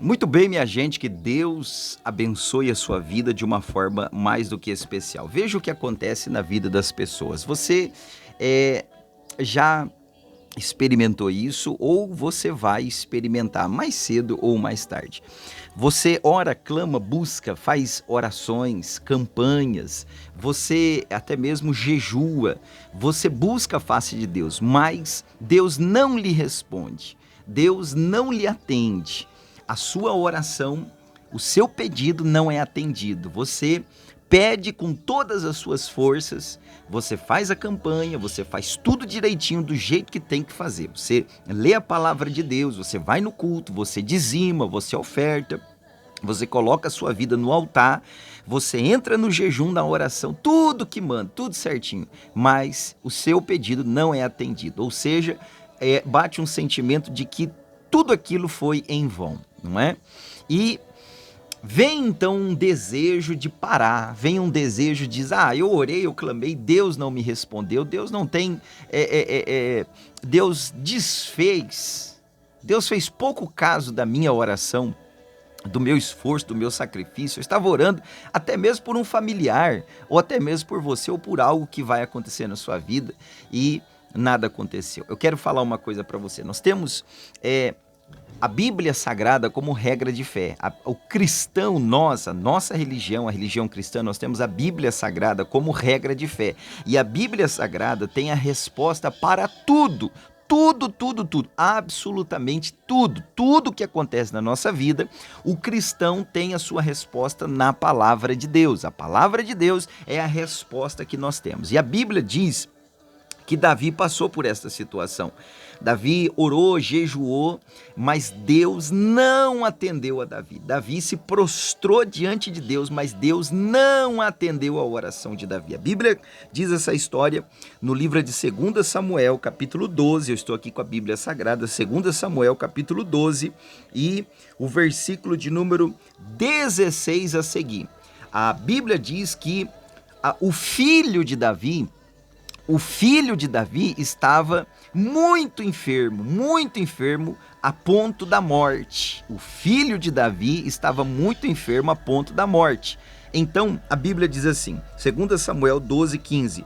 Muito bem, minha gente, que Deus abençoe a sua vida de uma forma mais do que especial. Veja o que acontece na vida das pessoas. Você já experimentou isso ou você vai experimentar mais cedo ou mais tarde. Você ora, clama, busca, faz orações, campanhas, você até mesmo jejua, você busca a face de Deus, mas Deus não lhe responde, Deus não lhe atende. A sua oração, o seu pedido não é atendido. Você pede com todas as suas forças, você faz a campanha, você faz tudo direitinho do jeito que tem que fazer. Você lê a palavra de Deus, você vai no culto, você dizima, você oferta, você coloca a sua vida no altar, você entra no jejum, na oração, tudo que manda, tudo certinho, mas o seu pedido não é atendido. Ou seja, bate um sentimento de que tudo aquilo foi em vão, não é? E vem então um desejo de parar, vem um desejo de dizer, eu orei, eu clamei, Deus não me respondeu, Deus não tem, Deus desfez, Deus fez pouco caso da minha oração, do meu esforço, do meu sacrifício. Eu estava orando até mesmo por um familiar, ou até mesmo por você, ou por algo que vai acontecer na sua vida e nada aconteceu. Eu quero falar uma coisa para você, nós temos a Bíblia Sagrada como regra de fé. O cristão, a nossa religião, a religião cristã, nós temos a Bíblia Sagrada como regra de fé. E a Bíblia Sagrada tem a resposta para tudo. Tudo, absolutamente tudo que acontece na nossa vida, o cristão tem a sua resposta na palavra de Deus. A palavra de Deus é a resposta que nós temos. E a Bíblia diz que Davi passou por essa situação. Davi orou, jejuou, mas Deus não atendeu a Davi. Davi se prostrou diante de Deus, mas Deus não atendeu a oração de Davi. A Bíblia diz essa história no livro de 2 Samuel, capítulo 12. Eu estou aqui com a Bíblia Sagrada, 2 Samuel, capítulo 12, e o versículo de número 16 a seguir. A Bíblia diz que o filho de Davi estava muito enfermo a ponto da morte. O filho de Davi estava muito enfermo a ponto da morte. Então, a Bíblia diz assim, 2 Samuel 12, 15,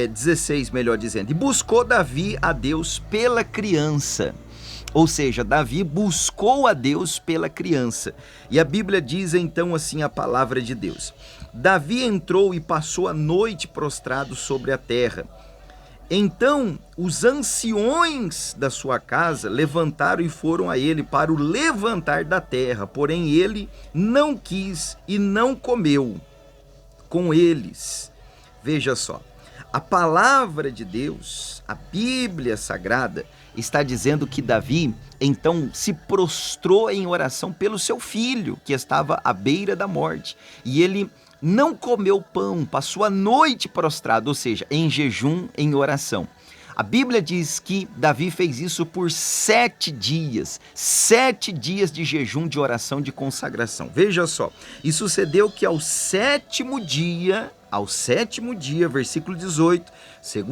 16, melhor dizendo, e buscou Davi a Deus pela criança. Ou seja, Davi buscou a Deus pela criança. E a Bíblia diz então assim a palavra de Deus. Davi entrou e passou a noite prostrado sobre a terra. Então os anciões da sua casa levantaram e foram a ele para o levantar da terra, porém ele não quis e não comeu com eles. Veja só, a palavra de Deus, a Bíblia Sagrada, está dizendo que Davi então se prostrou em oração pelo seu filho, que estava à beira da morte, e ele não comeu pão, passou a noite prostrado, ou seja, em jejum, em oração. A Bíblia diz que Davi fez isso por 7 dias, 7 dias de jejum, de oração, de consagração. Veja só, e sucedeu que ao sétimo dia, versículo 18,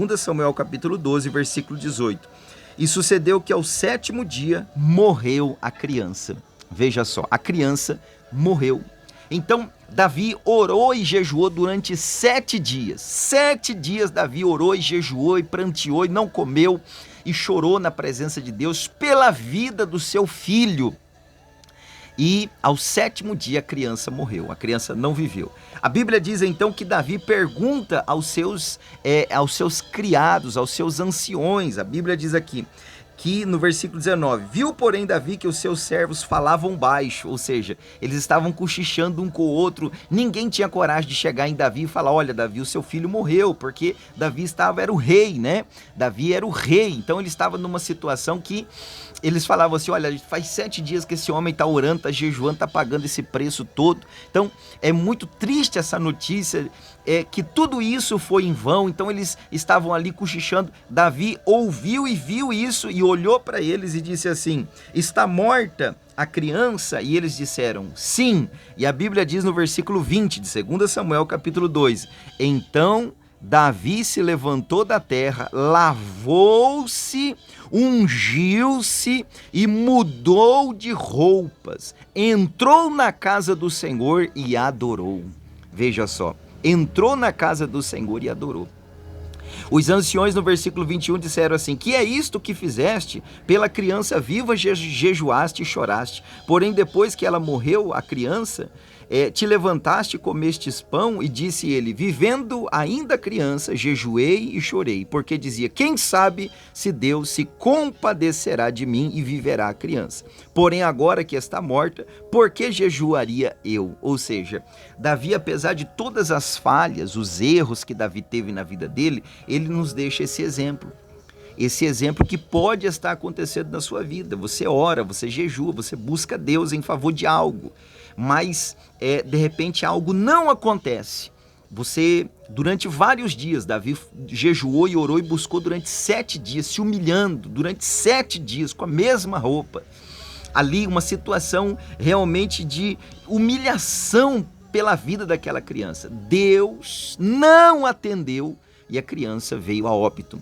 2 Samuel capítulo 12, versículo 18, e sucedeu que ao sétimo dia morreu a criança. Veja só, a criança morreu. Então, Davi orou e jejuou durante 7 dias. 7 dias Davi orou e jejuou e pranteou e não comeu e chorou na presença de Deus pela vida do seu filho. E ao sétimo dia a criança morreu, a criança não viveu. A Bíblia diz então que Davi pergunta aos seus criados, aos seus anciões. A Bíblia diz aqui que no versículo 19, viu porém Davi que os seus servos falavam baixo, ou seja, eles estavam cochichando um com o outro, ninguém tinha coragem de chegar em Davi e falar, olha Davi, o seu filho morreu, porque Davi era o rei, né? Davi era o rei, então ele estava numa situação que eles falavam assim, olha, faz 7 dias que esse homem está orando, está jejuando, está pagando esse preço todo. Então é muito triste essa notícia, que tudo isso foi em vão. Então eles estavam ali cochichando. Davi ouviu e viu isso e olhou para eles e disse assim, está morta a criança? E eles disseram, sim. E a Bíblia diz no versículo 20 de 2 Samuel capítulo 2, então Davi se levantou da terra, lavou-se, ungiu-se e mudou de roupas. Entrou na casa do Senhor e adorou. Veja só, entrou na casa do Senhor e adorou. Os anciões no versículo 21 disseram assim: que é isto que fizeste? Pela criança viva jejuaste e choraste, porém depois que ela morreu, a criança, te levantaste, comestes pão, e disse ele: vivendo ainda criança, jejuei e chorei, porque dizia: quem sabe se Deus se compadecerá de mim e viverá a criança. Porém agora que está morta, por que jejuaria eu? Ou seja, Davi, apesar de todas as falhas, os erros que Davi teve na vida dele, ele nos deixa esse exemplo. Esse exemplo que pode estar acontecendo na sua vida. Você ora, você jejua, você busca Deus em favor de algo, mas de repente algo não acontece. Você, durante vários dias, Davi jejuou e orou e buscou durante 7 dias, se humilhando, durante 7 dias, com a mesma roupa. Ali uma situação realmente de humilhação pela vida daquela criança. Deus não atendeu e a criança veio a óbito.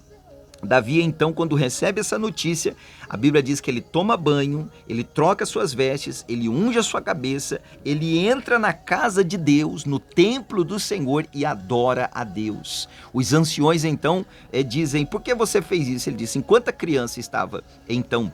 Davi, então, quando recebe essa notícia, a Bíblia diz que ele toma banho, ele troca suas vestes, ele unge a sua cabeça, ele entra na casa de Deus, no templo do Senhor e adora a Deus. Os anciões, então, dizem: por que você fez isso? Ele disse: enquanto a criança estava, então,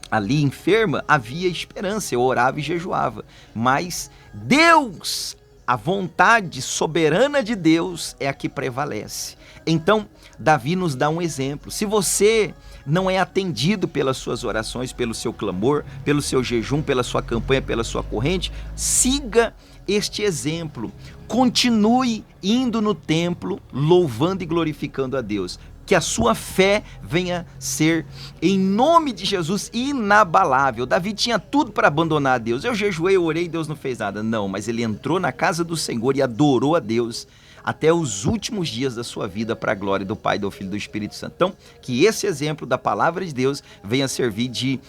ali enferma, havia esperança, eu orava e jejuava. Mas Deus, a vontade soberana de Deus é a que prevalece. Então, Davi nos dá um exemplo. Se você não é atendido pelas suas orações, pelo seu clamor, pelo seu jejum, pela sua campanha, pela sua corrente, siga este exemplo. Continue indo no templo, louvando e glorificando a Deus. Que a sua fé venha ser, em nome de Jesus, inabalável. Davi tinha tudo para abandonar a Deus. Eu jejuei, eu orei e Deus não fez nada. Não, mas ele entrou na casa do Senhor e adorou a Deus até os últimos dias da sua vida, para a glória do Pai, do Filho e do Espírito Santo. Então, que esse exemplo da palavra de Deus venha servir de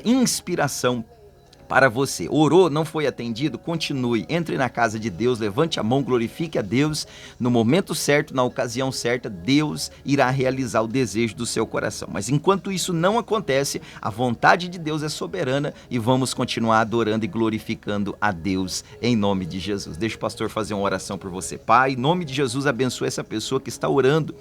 inspiração para você. Orou, não foi atendido? Continue, entre na casa de Deus, levante a mão, glorifique a Deus. No momento certo, na ocasião certa, Deus irá realizar o desejo do seu coração. Mas enquanto isso não acontece, a vontade de Deus é soberana e vamos continuar adorando e glorificando a Deus em nome de Jesus. Deixa o pastor fazer uma oração por você. Pai, em nome de Jesus, abençoa essa pessoa que está orando,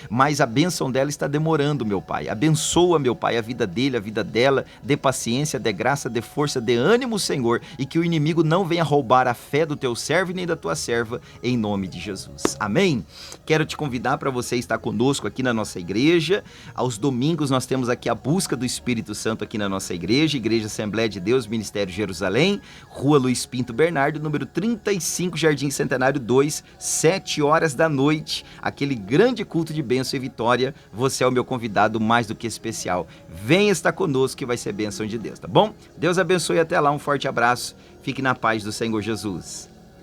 mas a bênção dela está demorando, meu Pai. Abençoa, meu Pai, a vida dele, a vida dela, dê paciência, dê graça, dê força, dê ânimo, Senhor, e que o inimigo não venha roubar a fé do teu servo e nem da tua serva, em nome de Jesus. Amém? Quero te convidar para você estar conosco aqui na nossa igreja. Aos domingos nós temos aqui a busca do Espírito Santo aqui na nossa igreja, Igreja Assembleia de Deus, Ministério Jerusalém, Rua Luiz Pinto Bernardo, número 35, Jardim Centenário 2, 7 horas da noite, aquele grande culto de bênção e vitória. Você é o meu convidado mais do que especial. Venha estar conosco que vai ser bênção de Deus, tá bom? Deus abençoe, até lá, um forte abraço, fique na paz do Senhor Jesus.